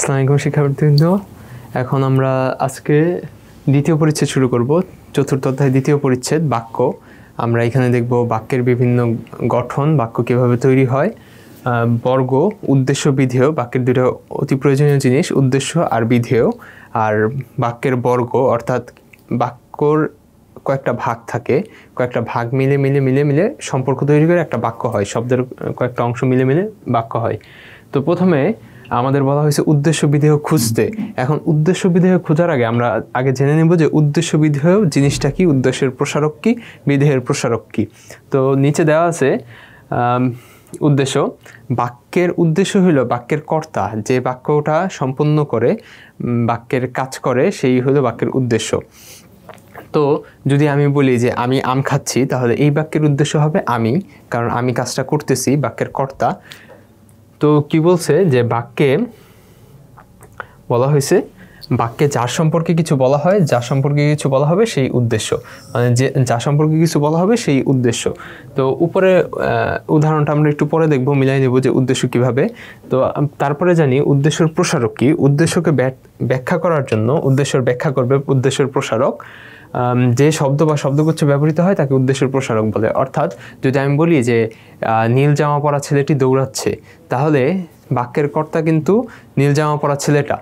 আসসালামু আলাইকুম শিক্ষার্থীবৃন্দ। এখন আমরা আজকে দ্বিতীয় পরিচ্ছেদ শুরু করব। চতুর্থ অধ্যায় দ্বিতীয় পরিচ্ছেদ বাক্য। আমরা এখানে দেখব বাক্যের বিভিন্ন গঠন, বাক্য কীভাবে তৈরি হয়, বর্গ, উদ্দেশ্য, বিধেয়। বাক্যের দুটো অতি প্রয়োজনীয় জিনিস, উদ্দেশ্য আর বিধেয়। আর বাক্যের বর্গ অর্থাৎ বাক্যর কয়েকটা ভাগ থাকে, কয়েকটা ভাগ মিলে মিলে মিলে মিলে সম্পর্ক তৈরি করে একটা বাক্য হয়, শব্দের কয়েকটা অংশ মিলে মিলে বাক্য হয়। তো প্রথমে আমাদের বলা হয়েছে উদ্দেশ্য বিধেয় খুঁজতে। এখন উদ্দেশ্য বিধেয় খোঁজার আগে আমরা আগে জেনে নেব যে উদ্দেশ্য বিধেয় জিনিসটা কি, উদ্দেশ্যের প্রসারক কি, বিধেয়ের প্রসারক কি। তো নিচে দেওয়া আছে উদ্দেশ্য। বাক্যের উদ্দেশ্য হলো বাক্যের কর্তা, যে বাক্যটা সম্পন্ন করে, বাক্যের কাজ করে, সেই হলো বাক্যের উদ্দেশ্য। তো যদি আমি বলি যে আমি আম খাচ্ছি, তাহলে এই বাক্যের উদ্দেশ্য হবে আমি, কারণ আমি কাজটা করতেছি, বাক্যের কর্তা। তো কি বলছে যে বাক্যে বলা হয়েছে, বাক্যে যার সম্পর্কে কিছু বলা হয়, যার সম্পর্কে কিছু বলা হবে সেই উদ্দেশ্য, মানে যে যার সম্পর্কে কিছু বলা হবে সেই উদ্দেশ্য। তো উপরে উদাহরণটা আমরা একটু পরে দেখব, মিলাই নেব যে উদ্দেশ্য কিভাবে। তো তারপরে জানি উদ্দেশ্যের প্রসারক কি। উদ্দেশ্যকে ব্যাখ্যা করার জন্য উদ্দেশ্যের ব্যাখ্যা করবে উদ্দেশ্যের প্রসারক। যে শব্দ বা শব্দগুচ্ছ ব্যবহৃত হয় তাকে উদ্দেশ্যের প্রসারক বলে। অর্থাৎ যদি আমি বলি যে নীল জামা পরা ছেলেটি দৌড়াচ্ছে, তাহলে বাক্যের কর্তা কিন্তু নীল জামা পরা ছেলেটা।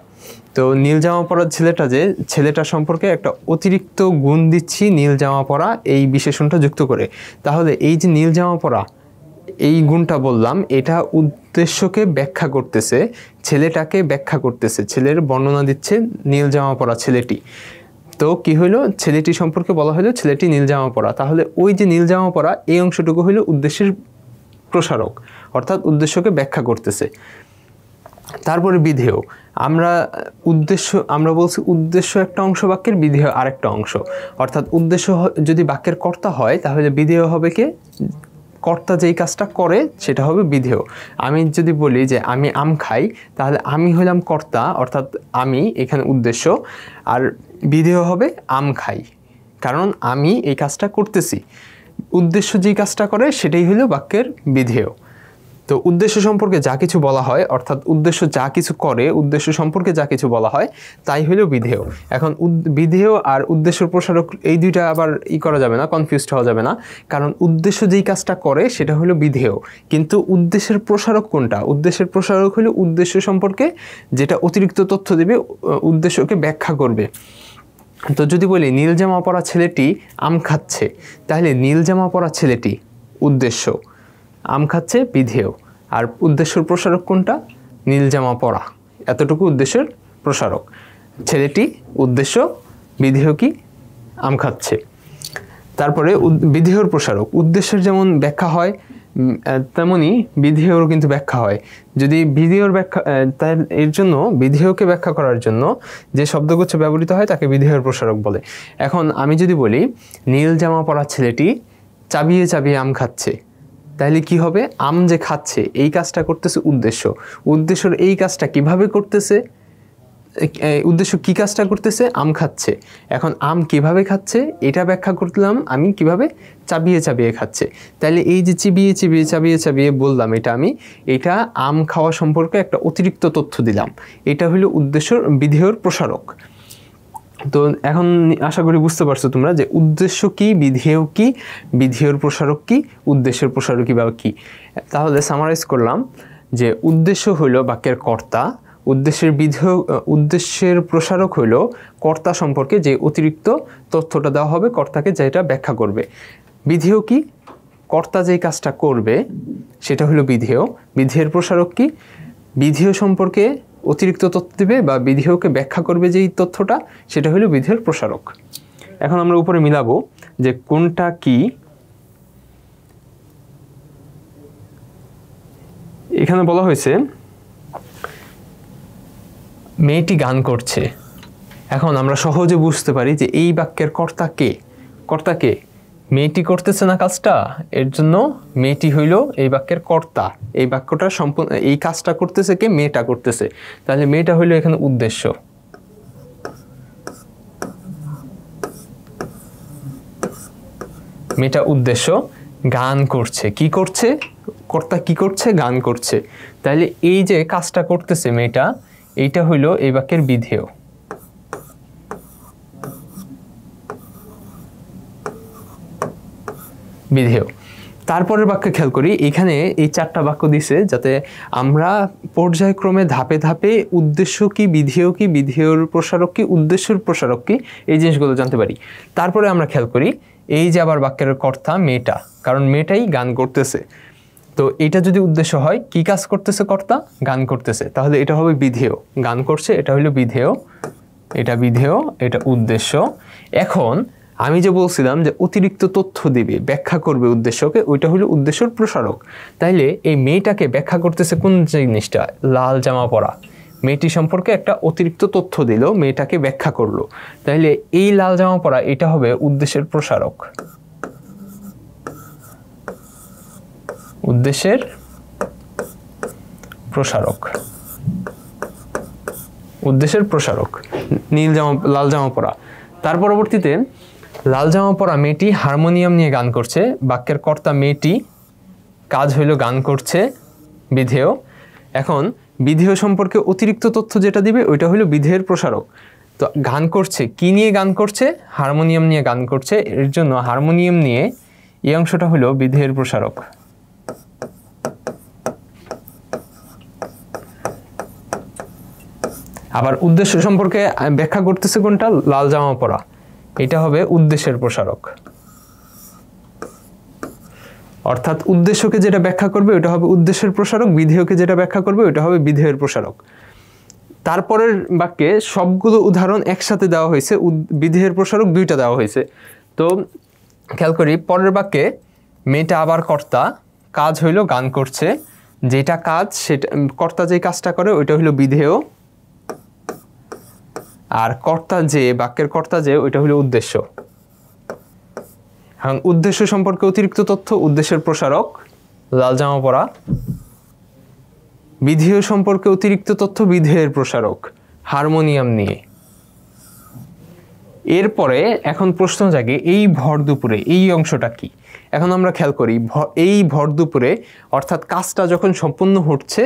তো নীল জামা পরা ছেলেটা, যে ছেলেটা সম্পর্কে একটা অতিরিক্ত গুণ দিচ্ছি নীল জামা পরা এই বিশেষণটা যুক্ত করে। তাহলে এই যে নীল জামা পরা এই গুণটা বললাম, এটা উদ্দেশ্যকে ব্যাখ্যা করতেছে, ছেলেটাকে ব্যাখ্যা করতেছে, ছেলের বর্ণনা দিচ্ছে নীল জামা পরা ছেলেটি। তো কি হইলো, ছেলেটি সম্পর্কে বলা হলো ছেলেটি নীল জামা পরা, তাহলে ওই যে নীল জামা পরা এই অংশটুকু হইলো উদ্দেশ্যের প্রসারক, অর্থাৎ উদ্দেশ্যকে ব্যাখ্যা করতেছে। তারপরে বিধেয়। আমরা বলছি উদ্দেশ্য একটা অংশ বাক্যের, বিধেয় আরেকটা অংশ। অর্থাৎ উদ্দেশ্য যদি বাক্যের কর্তা হয়, তাহলে বিধেয় হবে কে, কর্তা যেই কাজটা করে সেটা হবে বিধেয়। আমি যদি বলি যে আমি আম খাই, তাহলে আমি হলাম কর্তা, অর্থাৎ আমি এখানে উদ্দেশ্য, আর বিধেয় হবে আম খাই, কারণ আমি এই কাজটা করতেছি। উদ্দেশ্য যেই কাজটা করে সেটাই হলো বাক্যের বিধেয়। তো উদ্দেশ্য সম্পর্কে যা কিছু বলা হয়, অর্থাৎ উদ্দেশ্য যা কিছু করে, উদ্দেশ্য সম্পর্কে যা কিছু বলা হয় তাই হলো বিধেয়। এখন বিধেয় আর উদ্দেশ্যের প্রসারক এই দুইটা আবার করা যাবে না, কনফিউজড হওয়া যাবে না, কারণ উদ্দেশ্য যেই কাজটা করে সেটা হলো বিধেয়, কিন্তু উদ্দেশ্যের প্রসারক কোনটা, উদ্দেশ্যের প্রসারক হলো উদ্দেশ্য সম্পর্কে যেটা অতিরিক্ত তথ্য দেবে, উদ্দেশ্যকে ব্যাখ্যা করবে। তো যদি বলি নীল জামা পরা ছেলেটি আম খাচ্ছে, তাহলে নীল জামা পরা ছেলেটি উদ্দেশ্য, আম খাচ্ছে বিধেয়, আর উদ্দেশ্যের প্রসারক কোনটা, নীল জামা পরা, এতটুকু উদ্দেশ্যের প্রসারক। ছেলেটি উদ্দেশ্য, বিধেয় কি, আম খাচ্ছে। তারপরে বিধেয়র প্রসারক। উদ্দেশ্যের যেমন ব্যাখ্যা হয় তেমনি বিধেয়রও কিন্তু ব্যাখ্যা হয়। যদি বিধেয়র ব্যাখ্যা, তার এর জন্য বিধেয়কে ব্যাখ্যা করার জন্য যে শব্দগুচ্ছ ব্যবহৃত হয় তাকে বিধেয়র প্রসারক বলে। এখন আমি যদি বলি নীল জামা পরা ছেলেটি চাবিয়ে চাবিয়ে আম খাচ্ছে, তাহলে কি হবে, আম যে খাচ্ছে এই কাজটা করতেছে উদ্দেশ্য, উদ্দেশ্যর এই কাজটা কিভাবে করতেছে, উদ্দেশ্য কি কাজটা করতেছে, আম খাচ্ছে। এখন আম কিভাবে খাচ্ছে এটা ব্যাখ্যা করলাম আমি, কিভাবে, চাবিয়ে চাবিয়ে খাচ্ছে। তাহলে এই যে চিবিয়ে চিবিয়ে চাবিয়ে চাবিয়ে বললাম, এটা আম খাওয়া সম্পর্কে একটা অতিরিক্ত তথ্য দিলাম, এটা হলো উদ্দেশ্যর বিধেয়র প্রসারক। তো এখন আশা করি বুঝতে পারছো তোমরা যে উদ্দেশ্য কি, বিধেয় কি, বিধেয়র প্রসারক কি, উদ্দেশ্যের প্রসারক কি বা কি। তাহলে সামারাইজ করলাম যে উদ্দেশ্য হইল বাক্যের কর্তা, উদ্দেশ্যের প্রসারক হইল কর্তা সম্পর্কে যে অতিরিক্ত তথ্যটা দেওয়া হবে কর্তাকে, যেটা ব্যাখ্যা করবে। বিধেয় কি, কর্তা যেই কাজটা করবে সেটা হলো বিধেয়। বিধেয়ের প্রসারক কি, বিধেয় সম্পর্কে অতিরিক্ত তথ্য দেবে বা বিধেয়কে ব্যাখ্যা করবে যেই তথ্যটা, সেটা হলো বিধেয়ের প্রসারক। এখন আমরা উপরে মিলাবো যে কোনটা কি। এখানে বলা হয়েছে মেয়েটি গান করছে। এখন আমরা সহজে বুঝতে পারি যে এই বাক্যের কর্তা কে, কর্তা কে, মেয়েটি করতেছে না কাজটা, এর জন্য মেয়েটি হইল এই বাক্যের কর্তা। এই বাক্যটা সম্পূর্ণ, এই কাজটা করতেছে কে, মেয়েটা করতেছে, তাহলে মেয়েটা হইল এখানে উদ্দেশ্য। মেয়েটা উদ্দেশ্য, গান করছে, কি করছে, কর্তা কি করছে, গান করছে। তাহলে এই যে কাজটা করতেছে মেয়েটা, এইটা হইল এই বাক্যের বিধেয়। বিধেয়। তারপরের বাক্যে খেয়াল করি, এখানে এই 4টা বাক্য দিছে যাতে আমরা পর্যায়ক্রমে ধাপে ধাপে উদ্দেশ্য কি, বিধেয় কি, বিধেয়র প্রসারক কি, উদ্দেশ্যের প্রসারক কি, এই জিনিসগুলো জানতে পারি। তারপরে আমরা খেয়াল করি এই যে আবার বাক্যের কর্তা মেয়েটা, কারণ মেয়েটাই গান করতেছে। তো এটা যদি উদ্দেশ্য হয়, কি কাজ করতেছে কর্তা? গান করতেছে, তাহলে এটা হবে বিধেয়। গান করছে, এটা হলো বিধেয়, এটা বিধেয়, এটা উদ্দেশ্য। এখন আমি যে বলছিলাম যে অতিরিক্ত তথ্য দিবে, ব্যাখ্যা করবে উদ্দেশ্যকে, ওইটা হলো উদ্দেশ্যের প্রসারক। তাইলে এই মেয়েটাকে ব্যাখ্যা করতেছে কোন জিনিসটা? লাল জামা পরা। মেয়েটি সম্পর্কে একটা অতিরিক্ত তথ্য দিল, মেয়েটাকে ব্যাখ্যা করলো, তাইলে এই লাল জামা পরা এটা হবে উদ্দেশ্যের প্রসারক। উদ্দেশ্যের প্রসারক, উদ্দেশ্যের প্রসারক। লাল জামা পরা। তার পরবর্তীতে লাল জামা পরা মেয়েটি হারমোনিয়াম নিয়ে গান করছে। বাক্যের কর্তা মেয়েটি, কাজ হইল গান করছে, বিধেয়। এখন বিধেয় সম্পর্কে অতিরিক্ত তথ্য যেটা দিবে ওইটা হলো বিধেয়ের প্রসারক। তো গান করছে, কি নিয়ে গান করছে? হারমোনিয়াম নিয়ে গান করছে, এর জন্য হারমোনিয়াম নিয়ে এই অংশটা হলো বিধেয়ের প্রসারক। আবার উদ্দেশ্য সম্পর্কে ব্যাখ্যা করতেছে কোনটা? লাল জামা পরা, এটা হবে উদ্দেশ্যের প্রসারক। অর্থাৎ উদ্দেশ্যকে যেটা ব্যাখ্যা করবে ওটা হবে উদ্দেশ্যের প্রসারক, বিধেয়কে যেটা ব্যাখ্যা করবে ওটা হবে বিধেয়ের প্রসারক। তারপরের বাক্যে সবগুলো উদাহরণ একসাথে দেওয়া হয়েছে, বিধেয়ের প্রসারক 2টা দেওয়া হয়েছে। তো খেয়াল করি পরের বাক্যে মেয়েটা আবার কর্তা, কাজ হইল গান করছে, যেটা কাজ সেটা কর্তা যে কাজটা করে ওইটা হইল বিধেয়, আর কর্তা যে, বাক্যের কর্তা যে, ওইটা হলো উদ্দেশ্য। এখন উদ্দেশ্য সম্পর্কে অতিরিক্ত তথ্য, উদ্দেশ্যের প্রসারক, লাল জামা পরা। বিধেয় সম্পর্কে অতিরিক্ত তথ্য, বিধেয়ের প্রসারক, হারমোনিয়াম নিয়ে। এরপরে এখন প্রশ্ন জাগে এই ভর দুপুরে এই অংশটা কি? এখন আমরা খেয়াল করি এই ভর দুপুরে অর্থাৎ কাজটা যখন সম্পূর্ণ হচ্ছে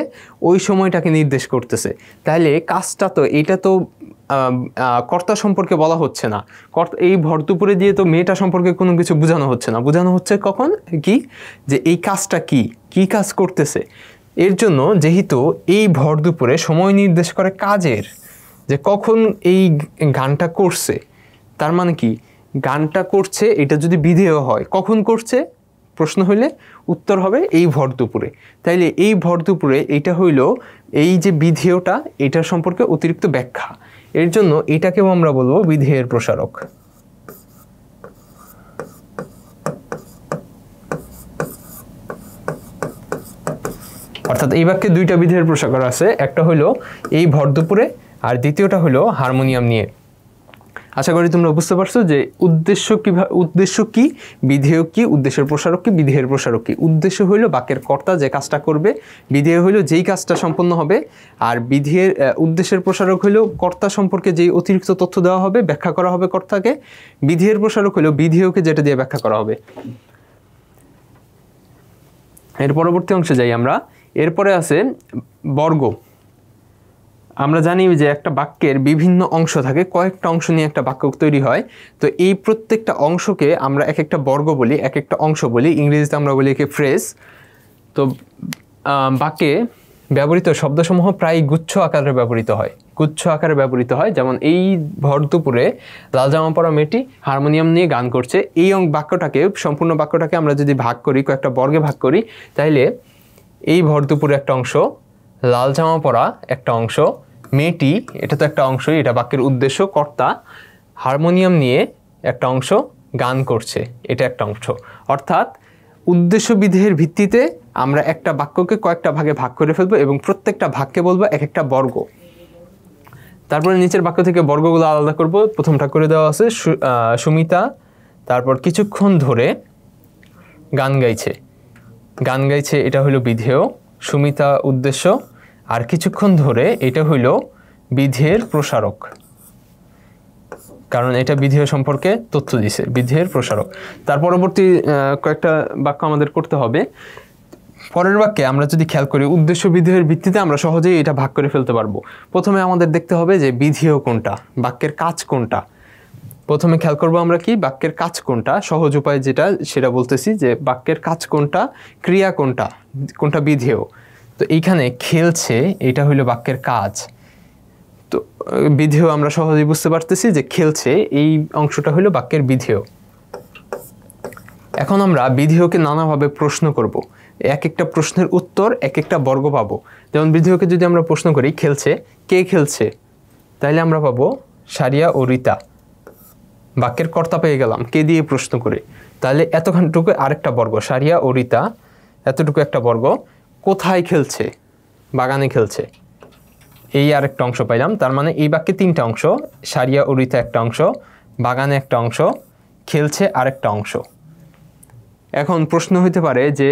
ওই সময়টাকে নির্দেশ করতেছে। তাহলে কাজটা তো, এটা তো কর্তা সম্পর্কে বলা হচ্ছে না। এই ভর দুপুরে দিয়ে তো মেয়েটা সম্পর্কে কোনো কিছু বোঝানো হচ্ছে না। বোঝানো হচ্ছে কখন কি, যে এই কাজটা কি, কি কাজ করতেছে। এর জন্য যেহেতু এই ভর দুপুরে সময় নির্দেশ করে কাজের, যে কখন এই গানটা করছে, তার মানে কি গানটা করছে এটা যদি বিধেয় হয় কখন করছে প্রশ্ন হইলে উত্তর হবে এই ভর দুপুরে। তাইলে এই ভর দুপুরে এটা হইল এই যে বিধেয়টা, এটার সম্পর্কে অতিরিক্ত ব্যাখ্যা। এর জন্য এটাকেও আমরা বলবো বিধেয়ের প্রসারক। অর্থাৎ এই বাক্যে 2টা বিধেয়ের প্রসারক আছে, একটা হলো এই ভর দুপুরে আর দ্বিতীয়টা হলো হারমোনিয়াম নিয়ে। আশা করি তোমরা বুঝতে পারছো যে উদ্দেশ্য কি, বিধেয় কি, উদ্দেশ্যের প্রসারক কি, বিধেয়ের প্রসারক কি। উদ্দেশ্য হইল বাক্যের কর্তা যে কাজটা করবে, বিধেয় হইল যেই কাজটা সম্পন্ন হবে, আর উদ্দেশ্যের প্রসারক হইল কর্তা সম্পর্কে যেই অতিরিক্ত তথ্য দেওয়া হবে, ব্যাখ্যা করা হবে কর্তাকে। বিধেয়ের প্রসারক হইল বিধেয়কে যেটা দিয়ে ব্যাখ্যা করা হবে। এর পরবর্তী অংশে যাই আমরা। এরপরে আছে বর্গ। আমরা জানি যে একটা বাক্যের বিভিন্ন অংশ থাকে, কয়েকটা অংশ নিয়ে একটা বাক্য তৈরি হয়। তো এই প্রত্যেকটা অংশকে আমরা এক একটা বর্গ বলি, এক একটা অংশ বলি, ইংরেজিতে আমরা বলি একে ফ্রেজ। তো বাক্যে ব্যবহৃত শব্দসমূহ প্রায় গুচ্ছ আকারে ব্যবহৃত হয়, গুচ্ছ আকারে ব্যবহৃত হয়। যেমন এই ভর দুপুরে লাল জামা পরা মেয়েটি হারমোনিয়াম নিয়ে গান করছে, এই বাক্যটাকে, সম্পূর্ণ বাক্যটাকে আমরা যদি ভাগ করি, কয়েকটা বর্গে ভাগ করি, তাইলে এই ভর দুপুরে একটা অংশ, লাল জামা পরা একটা অংশ, মেয়েটি এটা তো একটা অংশই, এটা বাক্যের উদ্দেশ্য, কর্তা, হারমোনিয়াম নিয়ে একটা অংশ, গান করছে এটা একটা অংশ। অর্থাৎ উদ্দেশ্য বিধেয়ের ভিত্তিতে আমরা একটা বাক্যকে কয়েকটা ভাগে ভাগ করে ফেলবো এবং প্রত্যেকটা ভাগকে বলবো এক একটা বর্গ। তারপরে নিচের বাক্য থেকে বর্গগুলো আলাদা করব। প্রথমটা করে দেওয়া আছে সুমিতা, তারপর কিছুক্ষণ ধরে গান গাইছে, গান গাইছে এটা হলো বিধেয়, সুমিতা উদ্দেশ্য, আর কিছুক্ষণ ধরে এটা হইল বিধেয়ের প্রসারক, কারণ এটা বিধেয় সম্পর্কে তথ্য দিছে, বিধেয়ের প্রসারক। তার পরবর্তী কয়েকটা বাক্য আমাদের করতে হবে। পরের বাক্যে আমরা যদি খেয়াল করি উদ্দেশ্য বিধেয়ের ভিত্তিতে আমরা সহজেই এটা ভাগ করে ফেলতে পারবো। প্রথমে আমাদের দেখতে হবে যে বিধেয় কোনটা, বাক্যের কাজ কোনটা। প্রথমে খেয়াল করবো আমরা কি বাক্যের কাজ কোনটা, সহজ উপায় যেটা সেটা বলতেছি যে বাক্যের কাজ কোনটা, ক্রিয়া কোনটা, কোনটা বিধেয়। তো এইখানে খেলছে এটা হইলো বাক্যের কাজ, তো বিধেয় আমরা সহজেই বুঝতে পারতেছি যে খেলছে এই অংশটা হইলো বাক্যের বিধেয়। এখন আমরা বিধেয়কে নানাভাবে প্রশ্ন করব, এক একটা প্রশ্নের উত্তর এক একটা বর্গ পাবো। যেমন বিধেয়কে যদি আমরা প্রশ্ন করি খেলছে, কে খেলছে, তাইলে আমরা পাবো সারিয়া ও রিতা। বাক্যের কর্তা পেয়ে গেলাম কে দিয়ে প্রশ্ন করে, তাহলে এতখানটুকু আরেকটা বর্গ, সারিয়া ও রিতা এতটুকু একটা বর্গ। কোথায় খেলছে, বাগানে খেলছে, এই আরেকটা অংশ পাইলাম। তার মানে এই বাক্যে তিনটা অংশ, সারিয়া ও রিতা একটা অংশ, বাগানে একটা অংশ, খেলছে আরেকটা অংশ। এখন প্রশ্ন হইতে পারে যে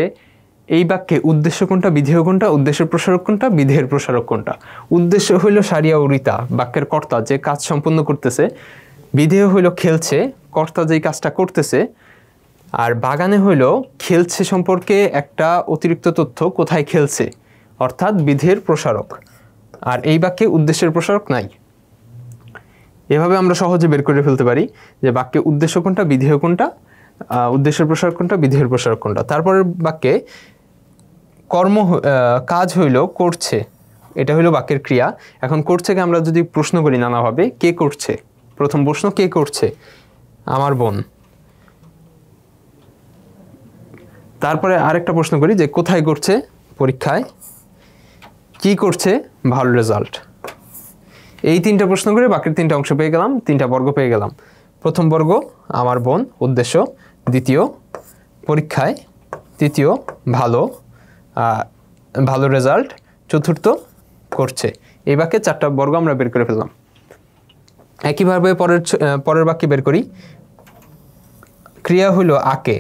এই বাক্যে উদ্দেশ্য কোনটা, বিধেয় কোনটা, উদ্দেশ্যের প্রসারক কোনটা, বিধেয়ের প্রসারক কোনটা। উদ্দেশ্য হইল সারিয়া ও রিতা, বাক্যের কর্তা যে কাজ সম্পন্ন করতেছে। বিধেয় হইল খেলছে, কর্তা যেই কাজটা করতেছে। আর বাগানে হইল খেলছে সম্পর্কে একটা অতিরিক্ত তথ্য, কোথায় খেলছে, অর্থাৎ বিধেয়ের প্রসারক। আর এই বাক্যে উদ্দেশ্যের প্রসারক নাই। এভাবে আমরা সহজে বের করে ফেলতে পারি যে বাক্যে উদ্দেশ্য কোনটা, বিধেয় কোনটা, উদ্দেশ্যের প্রসারক কোনটা, বিধেয়ের প্রসারক কোনটা। তারপরের বাক্যে কাজ হইল করছে, এটা হইল বাক্যের ক্রিয়া। এখন করছেকে আমরা যদি প্রশ্ন করি নানাভাবে, কে করছে, প্রথম প্রশ্ন কে করছে, আমার বোন। তারপরে আরেকটা প্রশ্ন করি যে কোথায় করছে, পরীক্ষায়। কি করছে, ভালো রেজাল্ট। এই তিনটা প্রশ্ন করে বাক্যের তিনটা অংশ পেয়ে গেলাম, তিনটা বর্গ পেয়ে গেলাম। প্রথম বর্গ আমার বোন, উদ্দেশ্য। দ্বিতীয় পরীক্ষায়। তৃতীয় ভালো রেজাল্ট। চতুর্থ করছে। এই বাক্যে চারটা বর্গ আমরা বের করে ফেললাম। একইভাবে পরের বাক্যে বের করি। ক্রিয়া হইল আঁকে,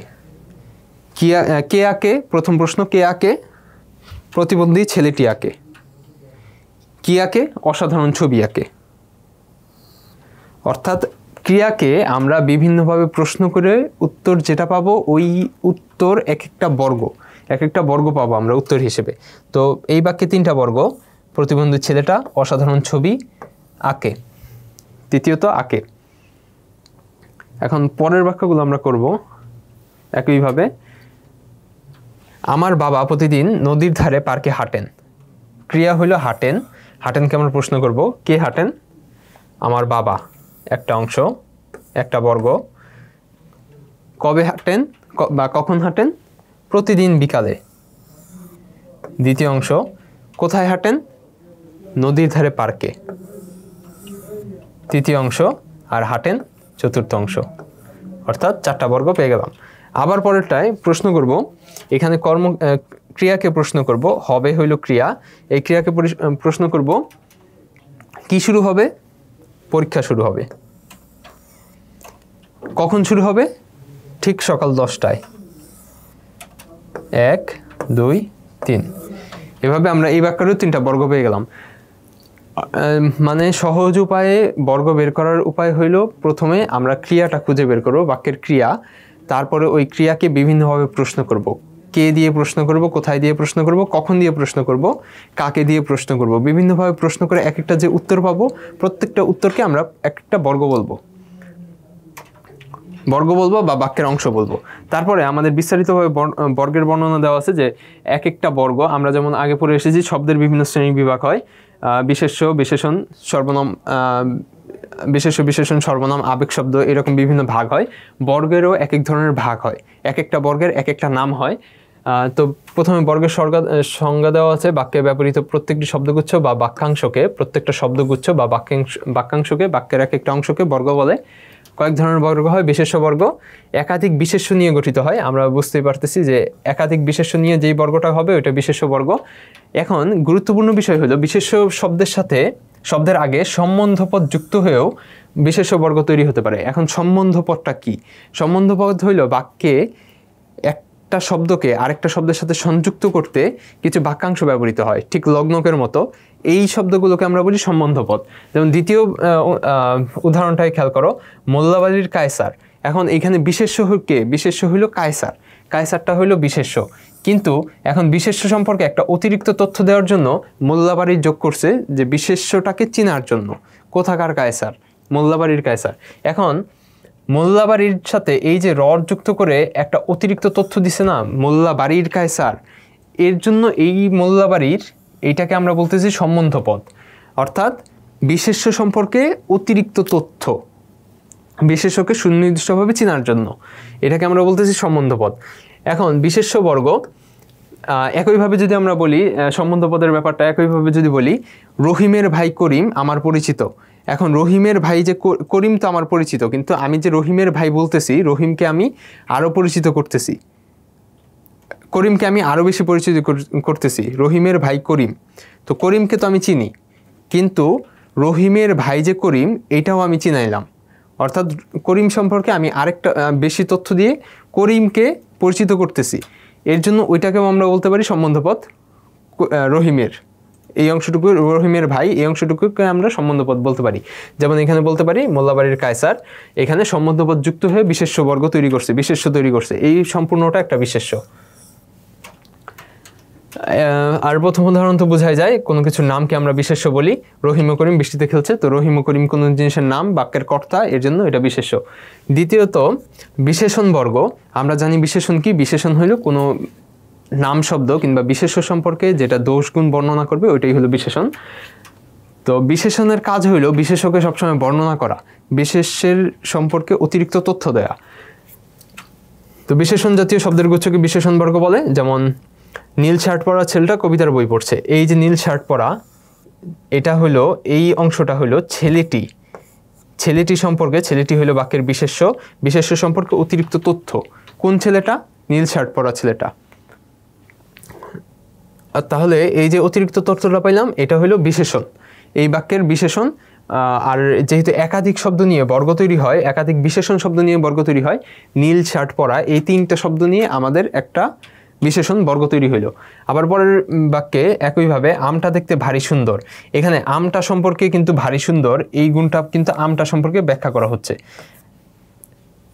কে আঁকে, প্রথম প্রশ্ন কে আঁকে, প্রতিবন্ধী ছেলেটি আঁকে। কি আঁকে, অসাধারণ ছবি আঁকে। অর্থাৎ ক্রিয়াকে আমরা বিভিন্নভাবে প্রশ্ন করে উত্তর যেটা পাবো, ওই উত্তর এক একটা বর্গ পাবো আমরা উত্তর হিসেবে। তো এই বাক্যে তিনটা বর্গ, প্রতিবন্ধী ছেলেটা, অসাধারণ ছবি আঁকে, তৃতীয়ত আঁকে। এখন পরের বাক্যগুলো আমরা করব একইভাবে। আমার বাবা প্রতিদিন নদীর ধারে পার্কে হাঁটেন। ক্রিয়া হইল হাঁটেন, হাঁটেনকে আমরা প্রশ্ন করব, কে হাঁটেন, আমার বাবা, একটা অংশ একটা বর্গ। কবে হাঁটেন বা কখন হাঁটেন, প্রতিদিন বিকালে, দ্বিতীয় অংশ। কোথায় হাঁটেন, নদীর ধারে পার্কে, তৃতীয় অংশ। আর হাঁটেন চতুর্থ অংশ। অর্থাৎ চারটা বর্গ পেয়ে গেলাম। আবার পরেরটায় প্রশ্ন করব, এখানে ক্রিয়াকে প্রশ্ন করব, হবে হইল ক্রিয়া। এই ক্রিয়াকে প্রশ্ন করব, কি শুরু হবে, পরীক্ষা শুরু হবে। কখন শুরু হবে, ঠিক সকাল 10টায়। 1 2 3। এভাবে আমরা এই বাক্যেরও তিনটা বর্গ পেয়ে গেলাম। মানে সহজ উপায়ে বর্গ বের করার উপায় হইল, প্রথমে আমরা ক্রিয়াটা খুঁজে বের করব, বাক্যের ক্রিয়া। তারপরে ওই ক্রিয়াকে বিভিন্নভাবে প্রশ্ন করব, কে দিয়ে প্রশ্ন করব, কোথায় দিয়ে প্রশ্ন করব, কখন দিয়ে প্রশ্ন করব, কাকে দিয়ে প্রশ্ন করব। বিভিন্নভাবে প্রশ্ন করে এক একটা যে উত্তর পাবো, প্রত্যেকটা উত্তরকে আমরা একটা বর্গ বলবো বা বাক্যের অংশ বলবো। তারপরে আমাদের বিস্তারিতভাবে বর্গের বর্ণনা দেওয়া আছে যে এক একটা বর্গ, আমরা যেমন আগে পড়ে এসেছি শব্দের বিভিন্ন শ্রেণী বিভাগ হয়, বিশেষ্য, বিশেষণ, সর্বনাম, বিশেষ্য, বিশেষণ, সর্বনাম, আবেগ শব্দ, এরকম বিভিন্ন ভাগ হয়। বর্গেরও এক এক ধরনের ভাগ হয়, এক একটা বর্গের এক একটা নাম হয়। তো প্রথমে বর্গের সংজ্ঞা দেওয়া আছে, বাক্যে ব্যবহৃত প্রত্যেকটি শব্দগুচ্ছ বা বাক্যাংশকে, প্রত্যেকটা শব্দগুচ্ছ বা বাক্যাংশকে, বাক্যের এক একটা অংশকে বর্গ বলে। কয়েক ধরনের বর্গ হয়, বিশেষ্য বর্গ একাধিক বিশেষ্য নিয়ে গঠিত হয়। আমরা বুঝতেই পারতেছি যে একাধিক বিশেষ্য নিয়ে যেই বর্গটা হবে ওইটা বিশেষ্য বর্গ। এখন গুরুত্বপূর্ণ বিষয় হলো, বিশেষ্য শব্দের সাথে, শব্দের আগে সম্বন্ধপদ যুক্ত হয়েও বিশেষ্য বর্গ তৈরি হতে পারে। এখন সম্বন্ধপদটা কি, সম্বন্ধপদ হইল বাক্যে একটা শব্দকে আরেকটা শব্দের সাথে সংযুক্ত করতে কিছু বাক্যাংশ ব্যবহৃত হয়, ঠিক লগ্নকের মতো। এই শব্দগুলোকে আমরা বলি সম্বন্ধপদ। যেমন দ্বিতীয় উদাহরণটাই খেয়াল করো, মোল্লাবাড়ির কায়সার। এখন এখানে বিশেষ্য কে, বিশেষ্য হইল কায়সার। কায়সারটা হলো বিশেষ্য। কিন্তু এখন বিশেষ্য সম্পর্কে একটা অতিরিক্ত তথ্য দেওয়ার জন্য মোল্লাবাড়ি যোগ করছে যে বিশেষ্যটাকে চেনার জন্য। কোথাকার কায়সার? মোল্লাবাড়ির কায়সার। এখন মোল্লাবাড়ির সাথে এই যে রড যুক্ত করে একটা অতিরিক্ত তথ্য দিছে না, মোল্লাবাড়ির কায়সার, এর জন্য এই মোল্লাবাড়ির এইটাকে আমরা বলতেছি সম্বন্ধ পদ, অর্থাৎ বিশেষ্য সম্পর্কে অতিরিক্ত তথ্য বিশেষ্যকে সুনির্দিষ্টভাবে চেনার জন্য এটাকে আমরা বলতেছি সম্বন্ধ পদ। এখন বিশেষ্য বর্গ একইভাবে যদি আমরা বলি, সম্বন্ধ পদের ব্যাপারটা একইভাবে যদি বলি, রহিমের ভাই করিম আমার পরিচিত। এখন রহিমের ভাই যে করিম তো আমার পরিচিত, কিন্তু আমি যে রহিমের ভাই বলতেছি, রহিমকে আমি আরও পরিচিত করতেছি, করিমকে আমি আরও বেশি পরিচিত করতেছি। রহিমের ভাই করিম, তো করিমকে তো আমি চিনি, কিন্তু রহিমের ভাই যে করিম এটাও আমি চিনাইলাম, অর্থাৎ করিম সম্পর্কে আমি আরেকটা বেশি তথ্য দিয়ে করিমকে পরিচিত করতেছি। এর জন্য ওইটাকেও আমরা বলতে পারি সম্বন্ধপদ রহিমের। এই অংশটুকু রহিমের ভাই, এই অংশটুকুকে আমরা সম্বন্ধপদ বলতে পারি। যেমন এখানে বলতে পারি মোল্লাবাড়ির কায়সার এখানে সম্বন্ধপদ যুক্ত হয়ে বিশেষ্য বর্গ তৈরি করছে, বিশেষ্য তৈরি করছে, এই সম্পূর্ণটা একটা বিশেষ্য। আর প্রথম উদাহরণ তো বোঝাই যায়, কোনো কিছুর নামকে আমরা বিশেষ্য বলি। রহিম ও করিম বৃষ্টিতে খেলছে, তো রহিম ও করিম কোনো জিনিসের নাম, বাক্যের কর্তা, এর জন্য এটা বিশেষ্য। দ্বিতীয়ত বিশেষণ বর্গ। আমরা জানি বিশেষণ কি? বিশেষণ হইল কোনো নাম শব্দ কিংবা বিশেষ্য সম্পর্কে যেটা দোষ গুণ বর্ণনা করবে, ওইটাই হলো বিশেষণ। তো বিশেষণের কাজ হইল বিশেষ্যকে সবসময় বর্ণনা করা, বিশেষ্যের সম্পর্কে অতিরিক্ত তথ্য দেয়া। তো বিশেষণ জাতীয় শব্দের গুচ্ছকে বিশেষণ বর্গ বলে। যেমন নীল শার্ট পরা ছেলেটা কবিতার বই পড়ছে, এই যে নীল শার্ট পরা, এটা হলো, এই অংশটা হলো ছেলেটি। ছেলেটি সম্পর্কে, ছেলেটি হলো বাক্যের বিশেষ্য, বিশেষ্য সম্পর্কে অতিরিক্ত তথ্য। কোন ছেলেটা? নীল শার্ট পরা ছেলেটা। আর তাহলে এই যে অতিরিক্ত তথ্যটা পাইলাম, এটা হলো বিশেষণ, এই বাক্যের বিশেষণ। আর যেহেতু একাধিক শব্দ নিয়ে বর্গ তৈরি হয়, একাধিক বিশেষণ শব্দ নিয়ে বর্গ তৈরি হয়, নীল শার্ট পরা, এই তিনটা শব্দ নিয়ে আমাদের একটা বিশেষণ বর্গ তৈরি হইল। আবার পরের বাক্যে একইভাবে আমটা দেখতে ভারী সুন্দর, এখানে আমটা সম্পর্কে কিন্তু ভারী সুন্দর এই গুণটা কিন্তু আমটা সম্পর্কে ব্যাখ্যা করা হচ্ছে।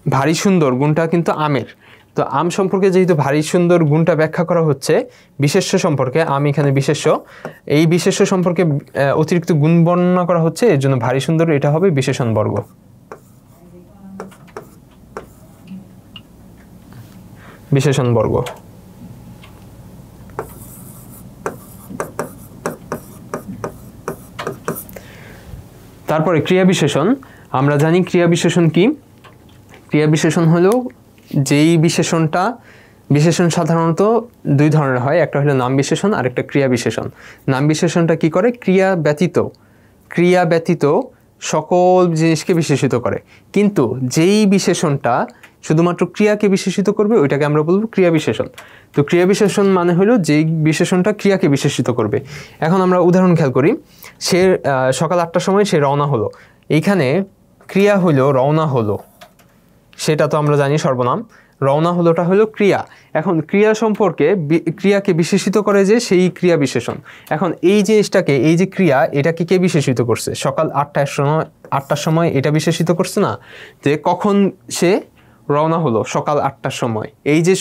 ভারী সুন্দর গুণটা কিন্তু আমের, তো আম সম্পর্কে যেহেতু ভারী সুন্দর গুণটা ব্যাখ্যা করা হচ্ছে বিশেষ্য সম্পর্কে, আম এখানে বিশেষ্য, এই বিশেষ্য সম্পর্কে অতিরিক্ত গুণ বর্ণনা করা হচ্ছে, এর জন্য ভারী সুন্দর এটা হবে বিশেষণ বর্গ। বিশেষণ বর্গ। তারপরে ক্রিয়া বিশেষণ। আমরা জানি ক্রিয়া বিশেষণ কি? ক্রিয়া বিশেষণ হলো যেই বিশেষণটা, বিশেষণ সাধারণত দুই ধরনের হয়, একটা হলো নাম বিশেষণ আর একটা ক্রিয়া বিশেষণ। নাম বিশেষণটা কি করে? ক্রিয়া ব্যতীত সকল জিনিসকে বিশেষিত করে, কিন্তু যেই বিশেষণটা শুধুমাত্র ক্রিয়াকে বিশেষিত করবে ওইটাকে আমরা বলবো ক্রিয়া বিশেষণ। তো ক্রিয়া বিশেষণ মানে হলো যেই বিশেষণটা ক্রিয়াকে বিশেষিত করবে। এখন আমরা উদাহরণ খেয়াল করি, সে সকাল 8টার সময় সে রওনা হলো, এইখানে ক্রিয়া হলো রওনা হলো, সেটা তো আমরা জানি সর্বনাম, রওনা হলোটা হলো ক্রিয়া। এখন ক্রিয়া সম্পর্কে ক্রিয়াকে বিশেষিত করে যে সেই ক্রিয়া বিশেষণ। এখন এই জিনিসটাকে, এই যে ক্রিয়া, এটাকে কে বিশেষিত করছে? সকাল 8টার সময় এটা বিশেষিত করছে না, যে কখন সে রওনা হলো, সকাল 8টার সময়, এই যে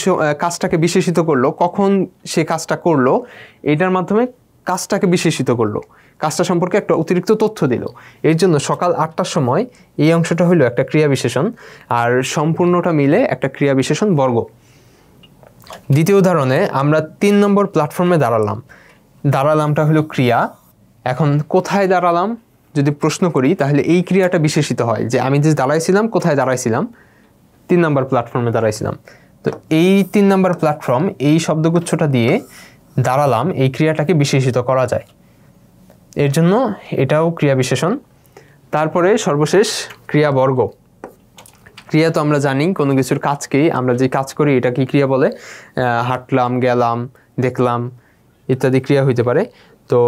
কাজটাকে বিশেষিত করলো, কখন সে কাজটা করলো, এটার মাধ্যমে কাজটাকে বিশেষিত করলো, কাজটা সম্পর্কে একটা অতিরিক্ত তথ্য দিল। এর জন্য সকাল 8টার সময় এই অংশটা হলো একটা ক্রিয়া বিশেষণ, আর সম্পূর্ণটা মিলে একটা ক্রিয়া বিশেষণ বর্গ। দ্বিতীয় উদাহরণে আমরা 3 নম্বর প্ল্যাটফর্মে দাঁড়ালামটা হলো ক্রিয়া। এখন কোথায় দাঁড়ালাম যদি প্রশ্ন করি, তাহলে এই ক্রিয়াটা বিশেষিত হয়, যে আমি যে দাঁড়াইছিলাম, কোথায় দাঁড়াইছিলাম? 3 নম্বর প্ল্যাটফর্মে দাঁড়াইছিলাম। তো এই 3 নম্বর প্ল্যাটফর্ম, এই শব্দগুচ্ছটা দিয়ে দাঁড়ালাম, এই ক্রিয়াটাকে বিশেষিত করা যায়, এর জন্য এটাও ক্রিয়া বিশেষণ। তারপরে সর্বশেষ ক্রিয়া বর্গ। ক্রিয়া তো আমরা জানি কোনো কিছুর কাজকেই, আমরা যে কাজ করি এটা কি ক্রিয়া বলে? হাঁটলাম, গেলাম, দেখলাম ইত্যাদি ক্রিয়া হইতে পারে। তো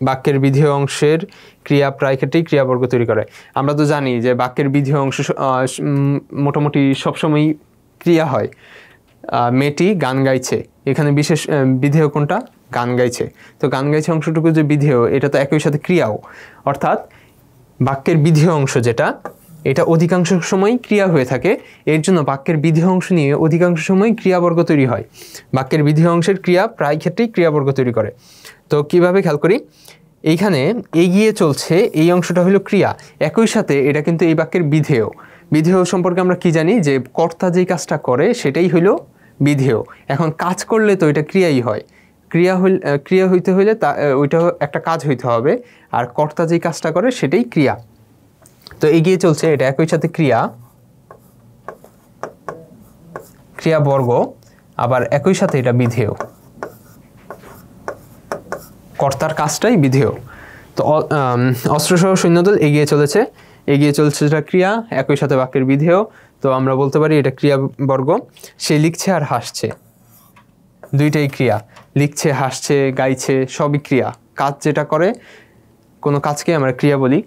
বাক্যের বিধেয় অংশের ক্রিয়া প্রায় ক্ষেত্রেই ক্রিয়াবর্গ তৈরি করে। আমরা তো জানি যে বাক্যের বিধেয় অংশ মোটামুটি সবসময়ই ক্রিয়া হয়। মেয়েটি গান গাইছে, এখানে বিশেষ বিধেয় কোনটা? গান গাইছে। তো গান গাইছে অংশটুকু যে বিধেয়, এটা তো একই সাথে ক্রিয়াও, অর্থাৎ বাক্যের বিধেয় অংশ যেটা, এটা অধিকাংশ সময় ক্রিয়া হয়ে থাকে, এর জন্য বাক্যের বিধেয় অংশ নিয়ে অধিকাংশ সময় ক্রিয়াবর্গ তৈরি হয়। বাক্যের বিধেয় অংশের ক্রিয়া প্রায় ক্ষেত্রেই ক্রিয়াবর্গ তৈরি করে। তো কিভাবে খেয়াল করি, এইখানে এগিয়ে চলছে এই অংশটা হলো ক্রিয়া, একই সাথে এটা কিন্তু এই বাক্যের বিধেয়। বিধেয় সম্পর্কে আমরা কি জানি, যে কর্তা যেই কাজটা করে সেটাই হলো বিধেয়। এখন কাজ করলে তো এটা ক্রিয়াই হয়, ক্রিয়া হইতে হইলে তা ওইটা একটা কাজ হইতে হবে, আর কর্তা যেই কাজটা করে সেটাই ক্রিয়া। তো এগিয়ে চলছে এটা একই সাথে ক্রিয়াবর্গ, আবার একই সাথে এটা বিধেয়, কর্তার কাজটাই বিধেয়। তো অস্ত্রসহ সৈন্যদল এগিয়ে চলেছে এটা ক্রিয়া, একই সাথে বাক্যের বিধেয়। তো আমরা বলতে পারি এটা ক্রিয়াবর্গ। সে লিখছে আর হাসছে, দুইটাই ক্রিয়া, লিখছে, হাসছে, গাইছে, সবই ক্রিয়া। কাজ যেটা করে, কোনো কাজকে আমরা ক্রিয়া বলি।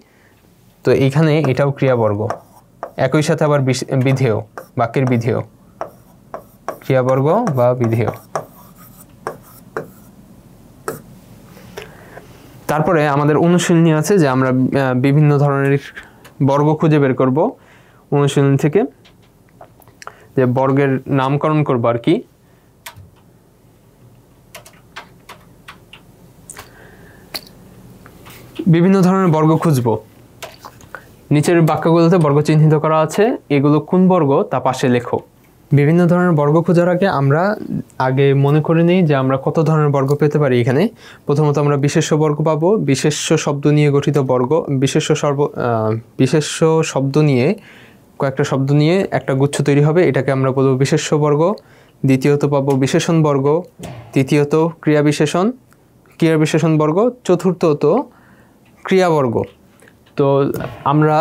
তো এইখানে এটাও ক্রিয়াবর্গ, একই সাথে আবার বিধেয়, বাক্যের বিধেয়, ক্রিয়াবর্গ বা বিধেয়। তারপরে আমাদের অনুশীলনী আছে, যে আমরা বিভিন্ন ধরনের বর্গ খুঁজে বের করব অনুশীলনী থেকে, যে বর্গের নামকরণ করব আর কি। বিভিন্ন ধরনের বর্গ খুঁজব। নিচের বাক্যগুলোতে বর্গ চিহ্নিত করা আছে, এগুলো কোন বর্গ তা পাশে লেখো। বিভিন্ন ধরনের বর্গ খোঁজার আগে আমরা মনে করে নিই যে আমরা কত ধরনের বর্গ পেতে পারি। এখানে প্রথমত আমরা বিশেষ্য বর্গ পাবো, বিশেষ্য শব্দ নিয়ে গঠিত বর্গ, বিশেষ্য শব্দ নিয়ে কয়েকটা শব্দ নিয়ে একটা গুচ্ছ তৈরি হবে, এটাকে আমরা বলবো বিশেষ্য বর্গ। দ্বিতীয়ত পাবো বিশেষণ বর্গ, তৃতীয়ত ক্রিয়া বিশেষণ বর্গ, চতুর্থত ক্রিয়াবর্গ। তো আমরা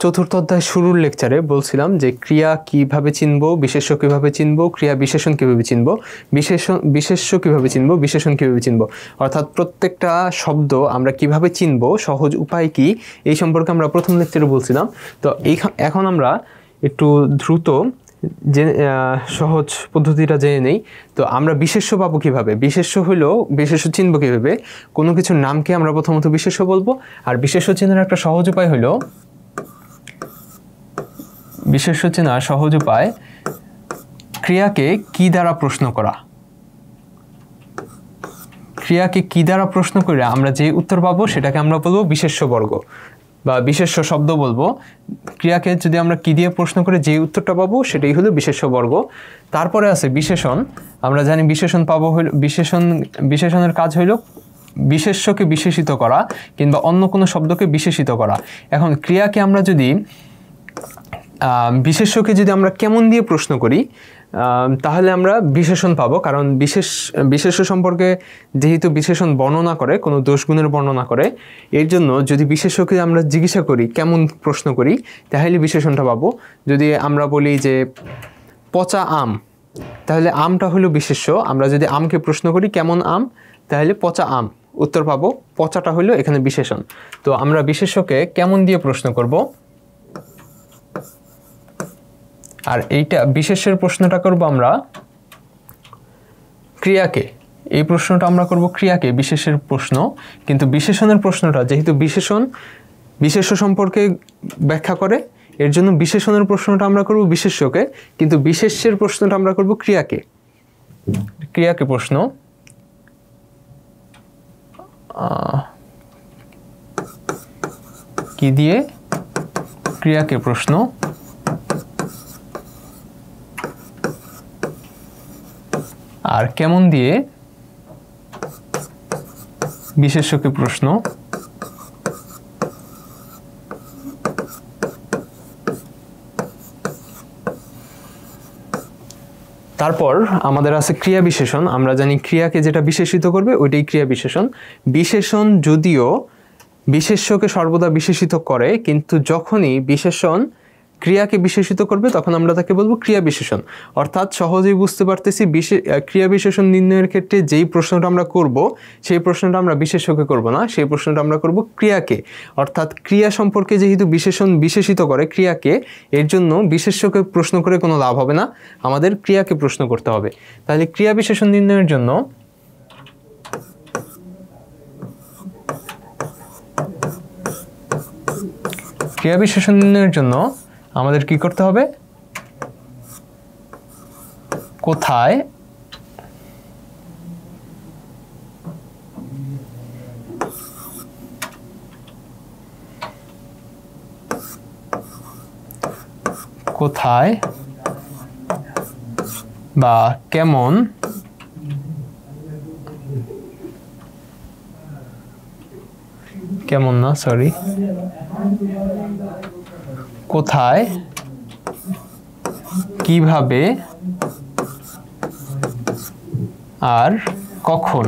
চতুর্থ অধ্যায় শুরুর লেকচারে বলছিলাম যে ক্রিয়া কিভাবে চিনব, বিশেষ্য কিভাবে চিনব, ক্রিয়া বিশেষণ কিভাবে চিনব, বিশেষ্য কিভাবে চিনব, বিশেষণ কিভাবে চিনব, অর্থাৎ প্রত্যেকটা শব্দ আমরা কিভাবে চিনব, সহজ উপায় কি, এই সম্পর্কে আমরা প্রথম লেকচারে বলছিলাম। তো এখন আমরা একটু দ্রুত সহজ পদ্ধতিটা জেনে নেই। তো আমরা বিশেষ্য পাবো কিভাবে, বিশেষ্য চিনব কিভাবে। কোনো কিছুর নামকে আমরা প্রথমত বিশেষ্য বলবো, আর বিশেষ্য চেনার একটা সহজ উপায় হলো, ক্রিয়াকে কি দ্বারা প্রশ্ন করা। ক্রিয়াকে কি দ্বারা প্রশ্ন করে আমরা যে উত্তর পাবো সেটাকে আমরা বলবো বিশেষ্য বর্গ বা বিশেষ্য শব্দ বলবো। ক্রিয়াকে যদি আমরা কি দিয়ে প্রশ্ন করে যে উত্তরটা পাবো সেটাই হলো বিশেষ্য বর্গ। তারপরে আছে বিশেষণ। আমরা জানি বিশেষণ পাবো হলো বিশেষণের কাজ হইল বিশেষ্যকে বিশেষিত করা কিংবা অন্য কোনো শব্দকে বিশেষিত করা। এখন ক্রিয়াকে আমরা যদি বিশেষ্যকে যদি আমরা কেমন দিয়ে প্রশ্ন করি তাহলে আমরা বিশেষণ পাবো, কারণ বিশেষ্য সম্পর্কে যেহেতু বিশেষণ বর্ণনা করে, কোনো দোষগুণের বর্ণনা করে, এর জন্য যদি বিশেষ্যকে আমরা জিজ্ঞাসা করি কেমন প্রশ্ন করি তাহলে বিশেষণটা পাবো। যদি আমরা বলি যে পচা আম, তাহলে আমটা হলো বিশেষ্য। আমরা যদি আমকে প্রশ্ন করি কেমন আম, তাহলে পচা আম উত্তর পাবো, পচাটা হলো এখানে বিশেষণ। তো আমরা বিশেষ্যকে কেমন দিয়ে প্রশ্ন করব, আর এইটা বিশেষ্যের প্রশ্নটা করব আমরা ক্রিয়াকে। এই প্রশ্নটা আমরা করব ক্রিয়াকে, বিশেষের প্রশ্ন। কিন্তু বিশেষণের প্রশ্নটা যেহেতু বিশেষ্য সম্পর্কে ব্যাখ্যা করে, এর জন্য বিশেষণের প্রশ্নটা আমরা করব বিশেষ্যকে, কিন্তু বিশেষ্যের প্রশ্নটা আমরা করব ক্রিয়াকে প্রশ্ন। কি দিয়ে? ক্রিয়াকে প্রশ্ন। আর কেমন দিয়ে? বিশেষ্যকে প্রশ্ন। তারপর আমাদের আছে ক্রিয়া বিশেষণ। আমরা জানি ক্রিয়াকে যেটা বিশেষিত করবে ওইটাই ক্রিয়া বিশেষণ। বিশেষণ যদিও বিশেষ্যকে সর্বদা বিশেষিত করে, কিন্তু যখনই বিশেষণ ক্রিয়াকে বিশেষিত করবে তখন আমরা তাকে বলবো ক্রিয়া বিশেষণ। অর্থাৎ সহজেই বুঝতে পারতেছি, ক্রিয়া বিশেষণ নির্ণয়ের ক্ষেত্রে যেই প্রশ্নটা আমরা করব সেই প্রশ্নটা আমরা বিশেষ্যকে করব না, সেই প্রশ্নটা আমরা করব ক্রিয়াকে। অর্থাৎ ক্রিয়া সম্পর্কে যেহেতু বিশেষণ বিশেষিত করে ক্রিয়াকে, এর জন্য বিশেষ্যকে প্রশ্ন করে কোনো লাভ হবে না, আমাদের ক্রিয়াকে প্রশ্ন করতে হবে। তাহলে ক্রিয়া বিশেষণ নির্ণয়ের জন্য ক্রিয়া বিশেষণ নির্ণয়ের জন্য আমাদের কি করতে হবে, কোথায় কোথায় বা কেমন কেমন না সরি কোথায় কিভাবে আর কখন,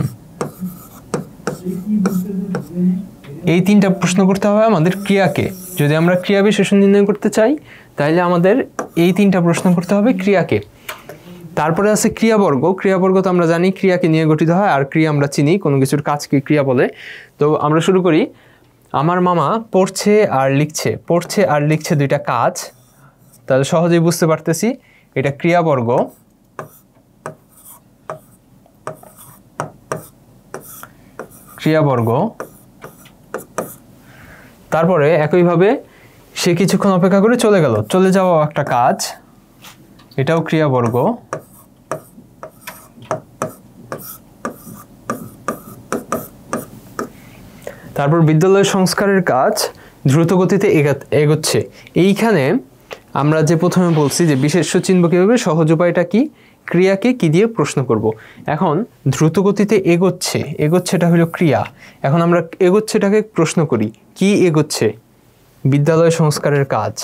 এই তিনটা প্রশ্ন করতে হবে আমাদের ক্রিয়াকে। যদি আমরা ক্রিয়া বিশেষণ নির্ণয় করতে চাই তাহলে আমাদের এই তিনটা প্রশ্ন করতে হবে ক্রিয়াকে। তারপরে আছে ক্রিয়াবর্গ। ক্রিয়াবর্গ তো আমরা জানি ক্রিয়াকে নিয়ে গঠিত হয়, আর ক্রিয়া আমরা চিনি কোনো কিছুর কাজকে ক্রিয়া বলে। তো আমরা শুরু করি। আমার মামা পড়ছে আর লিখছে, পড়ছে আর লিখছে দুইটা কাজ, তাহলে সহজেই বুঝতে পারতেছি এটা ক্রিয়াবর্গ। ক্রিয়াবর্গ। তারপরে একইভাবে সে কিছুক্ষণ অপেক্ষা করে চলে গেল, চলে যাওয়া একটা কাজ, এটাও ক্রিয়াবর্গ। তারপর বিদ্যালয় সংস্কারের কাজ দ্রুত গতিতে এগোচ্ছে। এইখানে আমরা যে প্রথমে বলছি যে বিশেষ্য চিনব কীভাবে, সহজ উপায়টা কি, ক্রিয়াকে কি দিয়ে প্রশ্ন করব। এখন দ্রুত গতিতে এগোচ্ছে, এগোচ্ছেটা হলো ক্রিয়া। এখন আমরা এগোচ্ছেটাকে প্রশ্ন করি, কি এগোচ্ছে, বিদ্যালয় সংস্কারের কাজ।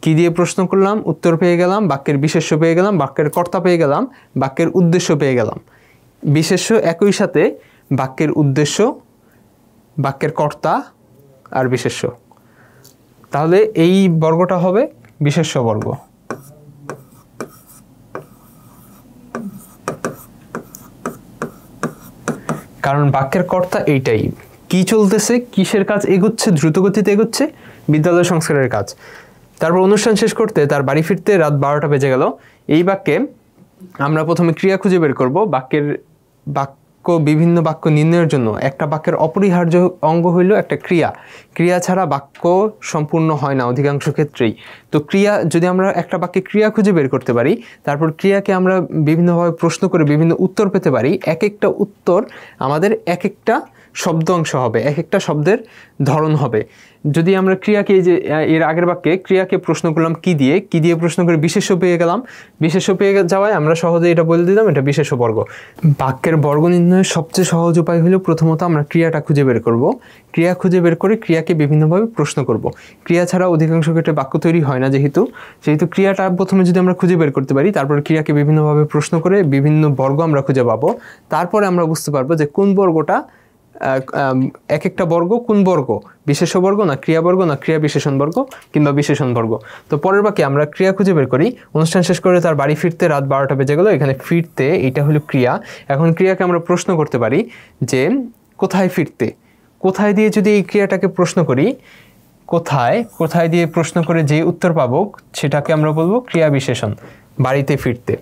কি দিয়ে প্রশ্ন করলাম, উত্তর পেয়ে গেলাম, বাক্যের বিশেষ্য পেয়ে গেলাম, বাক্যের কর্তা পেয়ে গেলাম, বাক্যের উদ্দেশ্য পেয়ে গেলাম। বিশেষ্য একই সাথে বাক্যের উদ্দেশ্য, বাক্যের কর্তা আর বিশেষ্য। তাহলে এই বর্গটা হবে বিশেষ্য বর্গ। কারণ বাক্যের কর্তা এইটাই, কি চলতেছে, কিসের কাজ এগোচ্ছে, দ্রুত গতিতে এগোচ্ছে, বিদ্যালয় সংস্কারের কাজ। তারপর অনুষ্ঠান শেষ করতে তার বাড়ি ফিরতে রাত 12টা বেজে গেল। এই বাক্যে আমরা প্রথমে ক্রিয়া খুঁজে বের করব। বিভিন্ন বাক্য নির্ণয়ের জন্য একটা বাক্যের অপরিহার্য অঙ্গ হইল একটা ক্রিয়া। ক্রিয়া ছাড়া বাক্য সম্পূর্ণ হয় না অধিকাংশ ক্ষেত্রেই। তো ক্রিয়া, যদি আমরা একটা বাক্যে ক্রিয়া খুঁজে বের করতে পারি, তারপর ক্রিয়াকে আমরা বিভিন্নভাবে প্রশ্ন করে বিভিন্ন উত্তর পেতে পারি, এক একটা উত্তর আমাদের এক একটা শব্দ অংশ হবে, এক একটা শব্দের ধরন হবে। যদি আমরা ক্রিয়াকে, যে এর আগের বাক্যে ক্রিয়াকে প্রশ্ন করলাম কি দিয়ে প্রশ্ন করে বিশেষ্য পেয়ে গেলাম, বিশেষ্য পেয়ে যাওয়ায় আমরা সহজে এটা বলে দিলাম এটা বিশেষ্য বর্গ। বাক্যের বর্গ নির্ণয়ের সবচেয়ে সহজ উপায় হলো প্রথমত আমরা ক্রিয়াটা খুঁজে বের করব। ক্রিয়া খুঁজে বের করে ক্রিয়াকে বিভিন্নভাবে প্রশ্ন করব। ক্রিয়া ছাড়া অধিকাংশ ক্ষেত্রে বাক্য তৈরি হয় না, যেহেতু ক্রিয়াটা প্রথমে যদি আমরা খুঁজে বের করতে পারি, তারপর ক্রিয়াকে বিভিন্নভাবে প্রশ্ন করে বিভিন্ন বর্গ আমরা খুঁজে পাবো। তারপরে আমরা বুঝতে পারবো যে কোন বর্গটা, এক একটা বর্গ কোন বর্গ, বিশেষ্য বর্গ না ক্রিয়া বর্গ না ক্রিয়া বিশেষণ বর্গ কিংবা বিশেষণ বর্গ। তো পরের বাক্যে আমরা ক্রিয়া খুঁজে বের করি। অনুষ্ঠান শেষ করে তার বাড়ি ফিরতে রাত 12টা বেজে গেল। এখানে ফিরতে এটা হলো ক্রিয়া। এখন ক্রিয়াকে আমরা প্রশ্ন করতে পারি যে কোথায় ফিরতে। কোথায় দিয়ে যদি এই ক্রিয়াটাকে প্রশ্ন করি, কোথায় দিয়ে প্রশ্ন করে যে উত্তর পাবো সেটাকে আমরা বলবো ক্রিয়া বিশেষণ। বাড়িতে ফিরতে,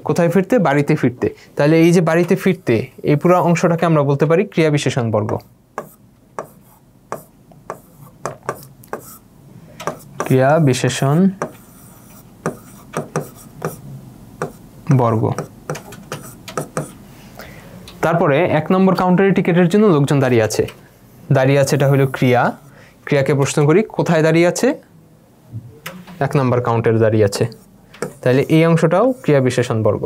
কোথায় ফিরতে, বাড়িতে ফিরতে। তাহলে এই যে বাড়িতে ফিরতে, এই পুরো অংশটাকে আমরা বলতে পারি ক্রিয়া বিশেষণ বর্গ। ক্রিয়া বিশেষণ বর্গ। তারপরে 1 নম্বর কাউন্টারের টিকিটের জন্য লোকজন দাঁড়িয়ে আছে। এটা হলো ক্রিয়া। ক্রিয়াকে প্রশ্ন করি কোথায় দাঁড়িয়ে আছে, 1 নম্বর কাউন্টারে দাঁড়িয়ে আছে। তাহলে এই অংশটাও ক্রিয়া বিশেষণ বর্গ।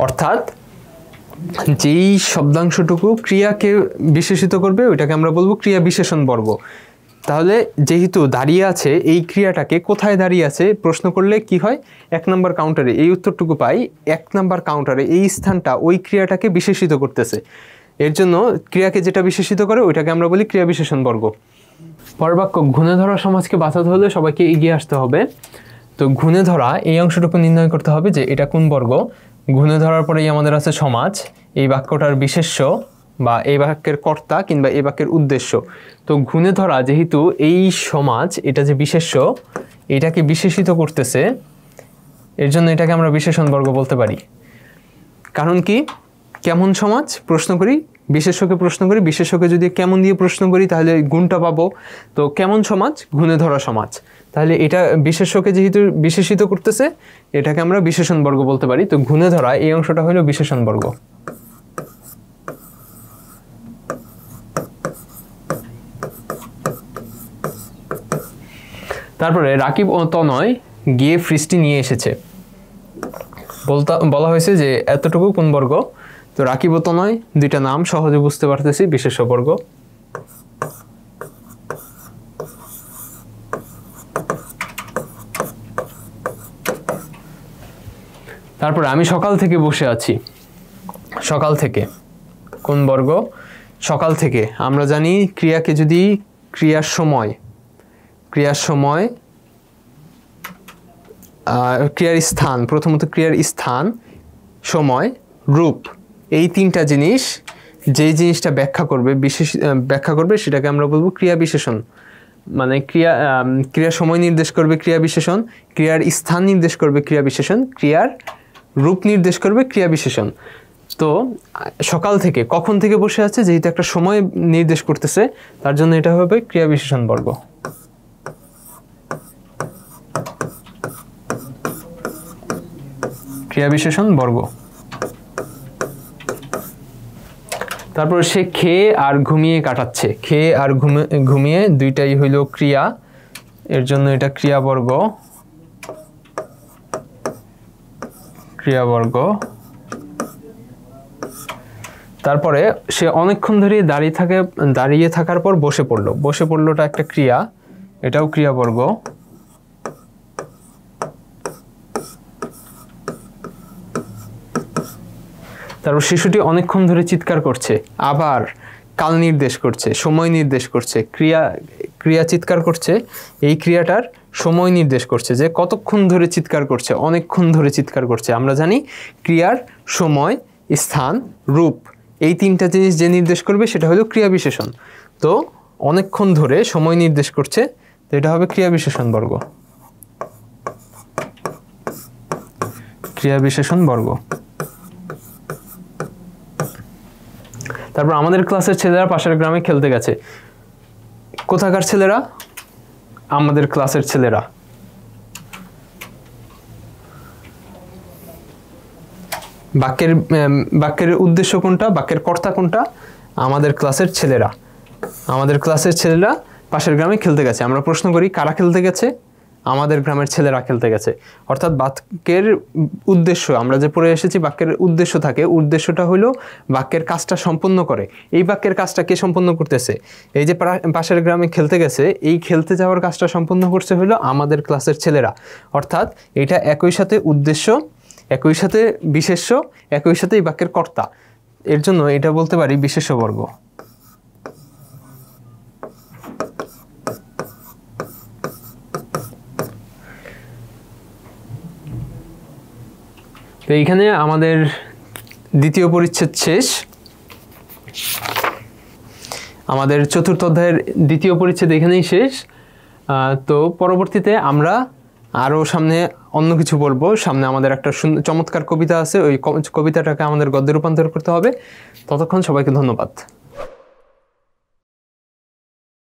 অর্থাৎ যেই শব্দাংশটুকু ক্রিয়াকে বিশেষিত করবে ওইটাকে আমরা বলবো ক্রিয়া বিশেষণ বর্গ। তাহলে যেহেতু দাঁড়িয়ে আছে, এই ক্রিয়াটাকে কোথায় দাঁড়িয়ে আছে প্রশ্ন করলে কি হয়, 1 নম্বর কাউন্টারে এই উত্তরটুকু পাই। 1 নম্বর কাউন্টারে এই স্থানটা ওই ক্রিয়াটাকে বিশেষিত করতেছে, এর জন্য ক্রিয়াকে যেটা বিশেষিত করে ওইটাকে আমরা বলি ক্রিয়া বিশেষণ বর্গ। পরের বাক্য, ঘুণে ধরা সমাজকে বাঁচাতে হলে সবাইকে এগিয়ে আসতে হবে। তো ঘুণে ধরা এই অংশটুকু নির্ণয় করতে হবে যে এটা কোন বর্গ। ঘুণে ধরার পরেই আমাদের আছে সমাজ, এই বাক্যটার বিশেষ্য বা এই বাক্যের কর্তা কিংবা এই বাক্যের উদ্দেশ্য। তো ঘুণে ধরা, যেহেতু এই সমাজ এটা যে বিশেষ্য, এটাকে বিশেষিত করতেছে, এর জন্য এটাকে আমরা বিশেষণ বর্গ বলতে পারি। কারণ কি, কেমন সমাজ প্রশ্ন করি, বিশেষ্যকে প্রশ্ন করি, বিশেষ্যকে যদি কেমন দিয়ে প্রশ্ন করি তাহলে গুণটা পাবো। তো কেমন সমাজ, গুণে ধরা সমাজ, তাহলে এটা বিশেষ্যকে যেহেতু বিশেষিত করতেছে এটাকে আমরা বিশেষণ বর্গ বলতে পারি। তো গুণে ধরা এই অংশটা হলো বিশেষণ বর্গ। তারপরে রাকিব ও তনয় গিয়ে ফ্রিজটি নিয়ে এসেছে। বলা হয়েছে যে এতটুকু কোন বর্গ? তো রাকিব ও তনয় দুইটা নাম, সহজে বুঝতে পারতেছি, বিশেষ্য বর্গ। তারপরে আমি সকাল থেকে বসে আছি। সকাল থেকে কোন বর্গ? সকাল থেকে আমরা জানি ক্রিয়াকে যদি ক্রিয়ার সময়, ক্রিয়ার স্থান, প্রথমত ক্রিয়ার স্থান, সময়, রূপ, এই তিনটা জিনিস, যেই জিনিসটা ব্যাখ্যা করবে সেটাকে আমরা বলবো ক্রিয়া বিশেষণ। মানে ক্রিয়ার সময় নির্দেশ করবে ক্রিয়া বিশেষণ, ক্রিয়ার স্থান নির্দেশ করবে ক্রিয়া বিশেষণ, ক্রিয়ার রূপ নির্দেশ করবে ক্রিয়া বিশেষণ। তো সকাল থেকে, কখন থেকে বসে আছে, যেহেতু একটা সময় নির্দেশ করতেছে তার জন্য এটা হবে ক্রিয়া বিশেষণ বর্গ। ক্রিয়া বিশেষণ বর্গ। তারপর সে খেয়ে আর ঘুমিয়ে কাটাচ্ছে। খেয়ে আর ঘুমিয়ে দুইটাই হইল ক্রিয়া, এর জন্য এটা ক্রিয়াবর্গ। তারপরে সে অনেকক্ষণ ধরে দাঁড়িয়ে থাকার পর বসে পড়লোটা একটা ক্রিয়া, এটাও ক্রিয়াবর্গ। তারপর শিশুটি অনেকক্ষণ ধরে চিৎকার করছে, আবার কাল নির্দেশ করছে, সময় নির্দেশ করছে। ক্রিয়া চিৎকার করছে, এই ক্রিয়াটার সময় নির্দেশ করছে যে কতক্ষণ ধরে চিৎকার করছে, অনেকক্ষণ ধরে চিৎকার করছে। আমরা জানি ক্রিয়ার সময়, স্থান, রূপ, এই তিনটা জিনিস যে নির্দেশ করবে সেটা হলো ক্রিয়া বিশেষণ। তো অনেকক্ষণ ধরে সময় নির্দেশ করছে, তো এটা হবে ক্রিয়া বিশেষণ বর্গ। ক্রিয়া বিশেষণ বর্গ। তারপর আমাদের ক্লাসের ছেলেরা পাশের গ্রামে খেলতে গেছে। কোথাকার ছেলেরা? আমাদের ক্লাসের ছেলেরা। বাক্যের উদ্দেশ্য কোনটা, বাক্যের কর্তা কোনটা? আমাদের ক্লাসের ছেলেরা। আমাদের ক্লাসের ছেলেরা পাশের গ্রামে খেলতে গেছে। আমরা প্রশ্ন করি কারা খেলতে গেছে? আমাদের গ্রামের ছেলেরা খেলতে গেছে। অর্থাৎ বাক্যের উদ্দেশ্য, আমরা যে পড়ে এসেছি বাক্যের উদ্দেশ্য থাকে, উদ্দেশ্যটা হলো বাক্যের কাজটা সম্পন্ন করে। এই বাক্যের কাজটা কে সম্পন্ন করতেছে? এই যে পাশের গ্রামে খেলতে গেছে, এই খেলতে যাওয়ার কাজটা সম্পন্ন করছে হলো আমাদের ক্লাসের ছেলেরা। অর্থাৎ এটা একই সাথে উদ্দেশ্য, একই সাথে বিশেষ্য, একই সাথে এই বাক্যের কর্তা। এর জন্য এটা বলতে পারি বিশেষ্য বর্গ। তো এইখানে আমাদের দ্বিতীয় পরিচ্ছেদ শেষ। আমাদের চতুর্থ অধ্যায়ের দ্বিতীয় পরিচ্ছেদ এখানেই শেষ। তো পরবর্তীতে আমরা আরও সামনে অন্য কিছু বলবো। সামনে আমাদের একটা চমৎকার কবিতা আছে, ওই কবিতাটাকে আমাদের গদ্যে রূপান্তর করতে হবে। ততক্ষণ সবাইকে ধন্যবাদ।